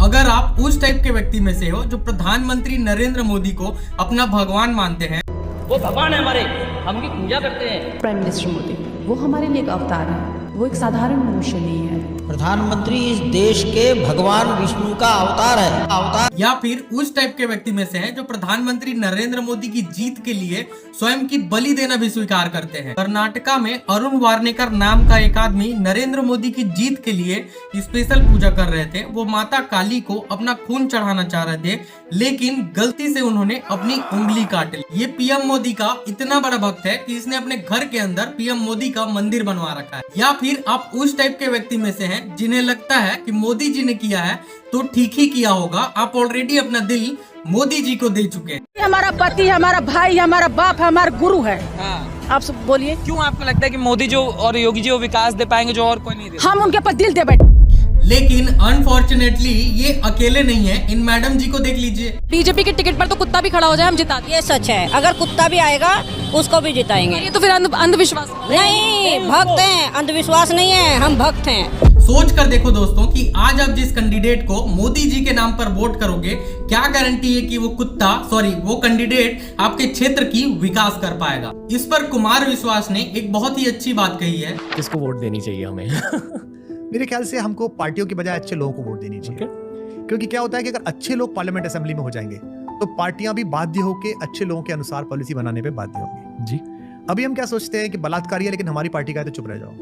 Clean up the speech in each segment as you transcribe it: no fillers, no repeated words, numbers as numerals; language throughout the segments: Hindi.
अगर आप उस टाइप के व्यक्ति में से हो जो प्रधानमंत्री नरेंद्र मोदी को अपना भगवान मानते हैं, वो भगवान है हमारे, हम उनकी पूजा करते हैं। प्राइम मिनिस्टर मोदी वो हमारे लिए एक अवतार है, वो एक साधारण मनुष्य नहीं है। प्रधानमंत्री इस देश के भगवान विष्णु का अवतार है। या फिर उस टाइप के व्यक्ति में से है जो प्रधानमंत्री नरेंद्र मोदी की जीत के लिए स्वयं की बलि देना भी स्वीकार करते हैं। कर्नाटका में अरुण वार्नेकर नाम का एक आदमी नरेंद्र मोदी की जीत के लिए स्पेशल पूजा कर रहे थे। वो माता काली को अपना खून चढ़ाना चाह रहे थे, लेकिन गलती से उन्होंने अपनी उंगली काट ली। ये पीएम मोदी का इतना बड़ा भक्त है कि इसने अपने घर के अंदर पीएम मोदी का मंदिर बनवा रखा है। या फिर आप उस टाइप के व्यक्ति में से हैं जिन्हें लगता है कि मोदी जी ने किया है तो ठीक ही किया होगा। आप ऑलरेडी अपना दिल मोदी जी को दे चुके हैं। हमारा पति, हमारा भाई, हमारा बाप, हमारा गुरु है। हाँ। आप सब बोलिए, क्यों आपको लगता है कि मोदी जो और योगी जी वो विकास दे पाएंगे जो और कोई नहीं दे? हम उनके पर दिल दे बैठे। लेकिन अनफॉर्चुनेटली ये अकेले नहीं है। इन मैडम जी को देख लीजिए। बीजेपी के टिकट पर तो कुत्ता भी खड़ा हो जाए हम जिता देंगे। ये सच है, अगर कुत्ता भी आएगा उसको भी जिताएंगे। ये तो फिर अंधविश्वास नहीं, भक्त हैं, अंधविश्वास नहीं है, हम भक्त हैं। सोच कर देखो दोस्तों कि आज आप जिस कैंडिडेट को मोदी जी के नाम पर वोट करोगे, क्या गारंटी है कि वो कैंडिडेट आपके क्षेत्र की विकास कर पाएगा। इस पर कुमार विश्वास ने एक बहुत ही अच्छी बात कही है। किसको वोट देनी चाहिए हमें? मेरे ख्याल से हमको पार्टियों की बजाय अच्छे लोगों को वोट देनी चाहिए। क्योंकि क्या होता है कि अगर अच्छे लोग पार्लियामेंट असेंबली में हो जाएंगे तो पार्टियां भी बाध्य होकर अच्छे लोगों के अनुसार पॉलिसी बनाने पे बाध्य होंगी। जी अभी हम क्या सोचते हैं कि बलात्कारी है लेकिन हमारी पार्टी का है तो चुप रह जाओ,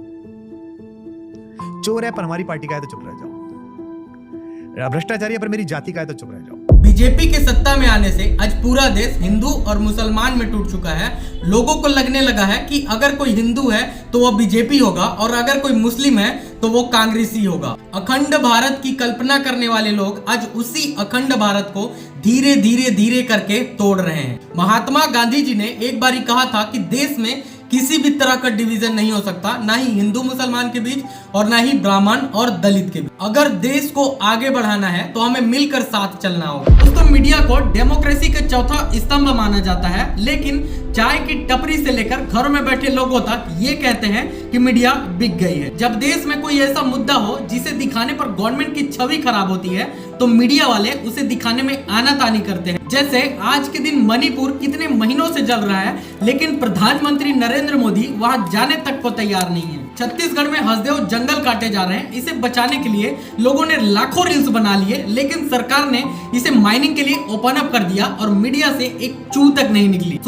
चोर है पर हमारी पार्टी का है तो चुप रह जाओ, भ्रष्टाचारी है पर मेरी जाति का है तो चुप रह जाओ। बीजेपी के सत्ता में आने से आज पूरा देश हिंदू और मुसलमान में टूट चुका है। लोगों को लगने लगा है कि अगर कोई हिंदू है तो वह बीजेपी होगा और अगर कोई मुस्लिम है तो वो कांग्रेसी होगा। अखंड भारत की कल्पना करने वाले लोग आज उसी अखंड भारत को धीरे धीरे करके तोड़ रहे हैं। महात्मा गांधी जी ने एक बार कहा था कि देश में किसी भी तरह का डिवीजन नहीं हो सकता, ना ही हिंदू मुसलमान के बीच और ना ही ब्राह्मण और दलित के बीच। अगर देश को आगे बढ़ाना है तो हमें मिलकर साथ चलना होगा। दोस्तों, मीडिया को डेमोक्रेसी का चौथा स्तंभ माना जाता है, लेकिन चाय की टपरी से लेकर घरों में बैठे लोगों तक ये कहते हैं कि मीडिया बिक गई है। जब देश में कोई ऐसा मुद्दा हो जिसे दिखाने पर गवर्नमेंट की छवि खराब होती है तो मीडिया वाले उसे दिखाने में आनाकानी करते हैं। जैसे आज के दिन मणिपुर कितने महीनों से जल रहा है, लेकिन प्रधानमंत्री नरेंद्र मोदी वहां जाने तक को तैयार नहीं है। छत्तीसगढ़ में हंसदेव जंगल काटे जा रहे हैं। इसे बचाने के लिए लोगों ने लाखों रील्स बना लिए, लेकिन सरकार ने इसे माइनिंग के लिए ओपन अप कर दिया और मीडिया से एक चू तक नहीं निकली।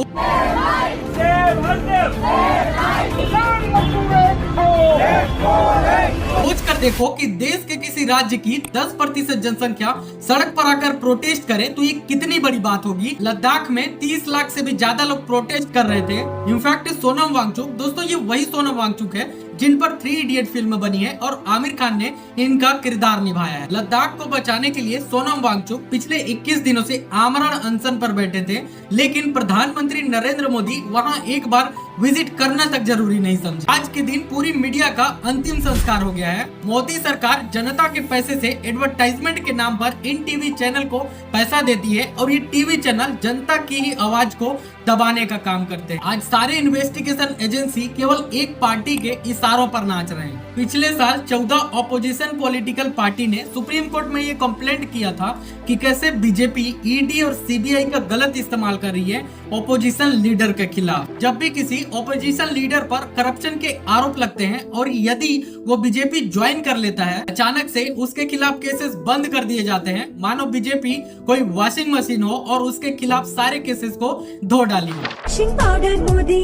सोच कर देखो कि देश के किसी राज्य की 10% जनसंख्या सड़क पर आकर प्रोटेस्ट करे तो ये कितनी बड़ी बात होगी। लद्दाख में 30 लाख से भी ज्यादा लोग प्रोटेस्ट कर रहे थे। इनफैक्ट सोनम वांगचुक, दोस्तों ये वही सोनम वांगचुक है जिन पर 3 इडियट फिल्म बनी है और आमिर खान ने इनका किरदार निभाया है। लद्दाख को बचाने के लिए सोनम वांगचुक पिछले 21 दिनों से आमरण अनशन पर बैठे थे, लेकिन प्रधानमंत्री नरेंद्र मोदी वहां एक बार विजिट करना तक जरूरी नहीं समझे। आज के दिन पूरी मीडिया का अंतिम संस्कार हो गया है। मोदी सरकार जनता के पैसे से एडवर्टाइजमेंट के नाम पर इन टीवी चैनल को पैसा देती है और ये टीवी चैनल जनता की ही आवाज को दबाने का काम करते हैं। आज सारे इन्वेस्टिगेशन एजेंसी केवल एक पार्टी के इशारों पर नाच रहे हैं। पिछले साल 14 ऑपोजिशन पॉलिटिकल पार्टी ने सुप्रीम कोर्ट में ये कंप्लेंट किया था कि कैसे बीजेपी ईडी और सीबीआई का गलत इस्तेमाल कर रही है ऑपोजिशन लीडर के खिलाफ। जब भी किसी ऑपोजिशन लीडर पर करप्शन के आरोप लगते हैं और यदि वो बीजेपी ज्वाइन कर लेता है, अचानक से उसके खिलाफ केसेस बंद कर दिए जाते हैं, मानो बीजेपी कोई वॉशिंग मशीन हो और उसके खिलाफ सारे केसेस को धो डाली हो। Washing powder Modi,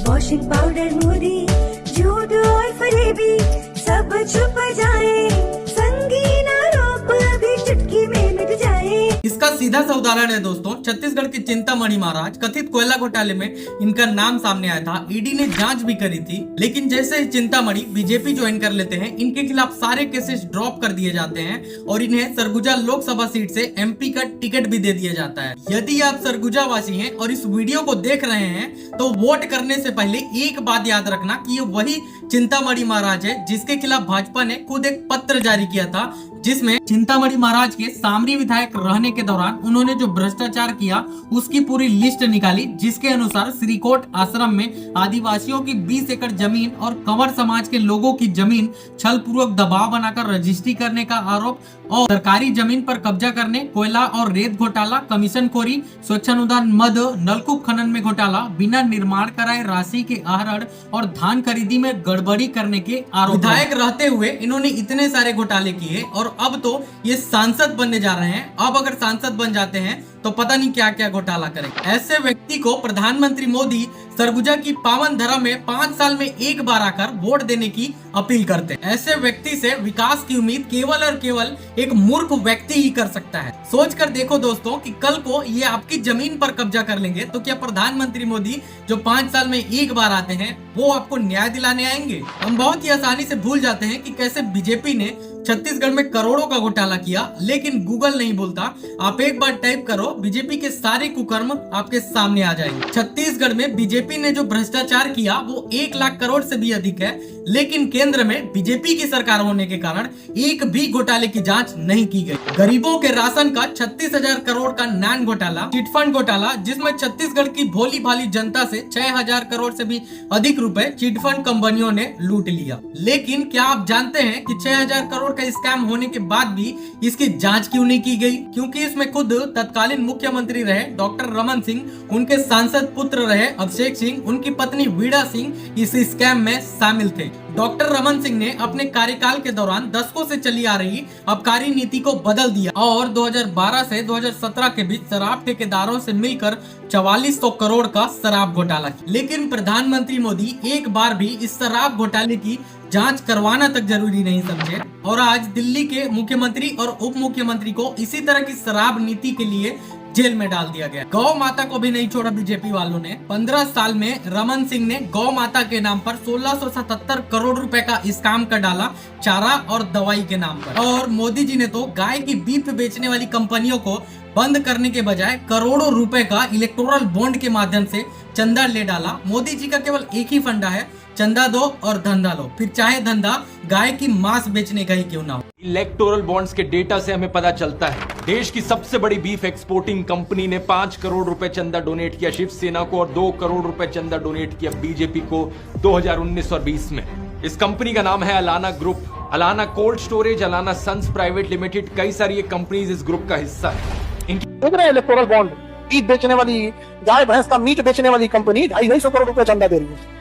washing powder Modi, झूठ और फरेबी सब छुप जाए, संगीन आरोप भी चुटकी में मिट जाए। इसका सीधा सा उदाहरण है दोस्तों, छत्तीसगढ़ के चिंतामणि महाराज। कथित कोयला घोटाले में इनका नाम सामने आया था। ईडी ने जांच भी करी थी, लेकिन जैसे ही चिंतामणि बीजेपी ज्वाइन कर लेते हैं, इनके खिलाफ सारे केसेस ड्रॉप कर दिए जाते हैं और इन्हें सरगुजा लोकसभा सीट से एमपी का टिकट भी दे दिया जाता है। यदि आप सरगुजा वासी हैं और इस वीडियो को देख रहे हैं तो वोट करने से पहले एक बात याद रखना कि ये वही चिंतामणि महाराज है जिसके खिलाफ भाजपा ने खुद एक पत्र जारी किया था, जिसमें चिंतामणि महाराज के सामरी विधायक रहने के दौरान उन्होंने जो भ्रष्टाचार किया उसकी पूरी लिस्ट निकाली, जिसके अनुसार श्रीकोट आश्रम में आदिवासियों की 20 एकड़ जमीन और कंवर समाज के लोगों की जमीन छल पूर्वक दबाव बनाकर रजिस्ट्री करने का आरोप, और सरकारी जमीन पर कब्जा करने, कोयला और रेत घोटाला, कमीशनखोरी, स्वच्छानुदान मद, नलकूप खनन में घोटाला, बिना निर्माण कराए राशि के आहरण और धान खरीदी में गड़बड़ी करने के आरोप। विधायक रहते हुए इन्होंने इतने सारे घोटाले किए और अब तो ये सांसद बनने जा रहे हैं। अब अगर सांसद बन जाते हैं तो पता नहीं क्या क्या घोटाला करेंगे। ऐसे व्यक्ति को प्रधानमंत्री मोदी सरगुजा की पावन धरा में 5 साल में एक बार आकर वोट देने की अपील करते हैं। ऐसे व्यक्ति से विकास की उम्मीद केवल और केवल एक मूर्ख व्यक्ति ही कर सकता है। सोच कर देखो दोस्तों कि कल को ये आपकी जमीन पर कब्जा कर लेंगे तो क्या प्रधानमंत्री मोदी जो 5 साल में एक बार आते हैं वो आपको न्याय दिलाने आएंगे? हम बहुत ही आसानी से भूल जाते हैं कि कैसे बीजेपी ने छत्तीसगढ़ में करोड़ों का घोटाला किया, लेकिन गूगल नहीं बोलता। आप एक बार टाइप करो, बीजेपी के सारे कुकर्म आपके सामने आ जाएंगे। छत्तीसगढ़ में बीजेपी ने जो भ्रष्टाचार किया वो 1 लाख करोड़ से भी अधिक है, लेकिन केंद्र में बीजेपी की सरकार होने के कारण एक भी घोटाले की जांच नहीं की गई। गरीबों के राशन का 36,000 करोड़ का नान घोटाला, चिटफंड घोटाला, जिसमें छत्तीसगढ़ की भोली भाली जनता से 6,000 करोड़ से भी अधिक रुपए चिटफंड कंपनियों ने लूट लिया। लेकिन क्या आप जानते हैं कि 6,000 करोड़ का स्कैम होने के बाद भी इसकी जांच क्यों नहीं की गई? क्योंकि इसमें खुद तत्कालीन मुख्यमंत्री रहे डॉक्टर रमन सिंह, उनके सांसद पुत्र रहे अभिषेक सिंह, उनकी पत्नी वीणा सिंह इस स्कैम में शामिल थे। डॉक्टर रमन सिंह ने अपने कार्यकाल के दौरान दशकों से चली आ रही आबकारी नीति को बदल दिया और 2012 से 2017 के बीच शराब ठेकेदारों से मिलकर 4400 करोड़ का शराब घोटाला किया। लेकिन प्रधानमंत्री मोदी एक बार भी इस शराब घोटाले की जांच करवाना तक जरूरी नहीं समझे और आज दिल्ली के मुख्यमंत्री और उप मुख्यमंत्री को इसी तरह की शराब नीति के लिए जेल में डाल दिया गया। गौ माता को भी नहीं छोड़ा बीजेपी वालों ने। 15 साल में रमन सिंह ने गौ माता के नाम पर 1677 करोड़ रुपए का स्कैम कर डाला, चारा और दवाई के नाम पर। और मोदी जी ने तो गाय की बीफ बेचने वाली कंपनियों को बंद करने के बजाय करोड़ों रुपए का इलेक्टोरल बॉन्ड के माध्यम से चंदा ले डाला। मोदी जी का केवल एक ही फंडा है, चंदा दो और धंधा लो, फिर चाहे धंधा गाय की मांस बेचने का ही क्यों ना हो। इलेक्टोरल बॉन्ड्स के डेटा से हमें पता चलता है देश की सबसे बड़ी बीफ एक्सपोर्टिंग कंपनी ने 5 करोड़ रुपए चंदा डोनेट किया शिवसेना को और 2 करोड़ रुपए चंदा डोनेट किया बीजेपी को 2019 और 20 में। इस कंपनी का नाम है Allana group, Allana cold storage, Allana sons private limited, कई सारी ये कंपनीज इस ग्रुप का हिस्सा है। इलेक्टोरल बॉन्ड मीट बेचने वाली, गाय भैंस का मीट बेचने वाली कंपनी 250 करोड़ रुपए चंदा दे रही है।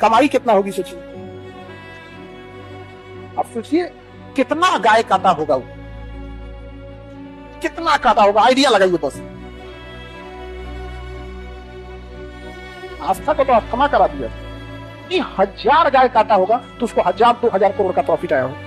कमाई कितना होगी सोचिए। अब सोचिए कितना गाय काटा होगा, वो कितना काटा होगा, आइडिया लगाइए बस। आस्था को तो आप क्षमा करा दिया, 1000 गाय काटा होगा तो उसको 1000-2000 करोड़ का प्रॉफिट आया होगा।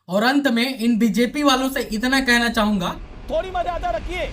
और अंत में इन बीजेपी वालों से इतना कहना चाहूंगा, थोड़ी मर्यादा रखिए।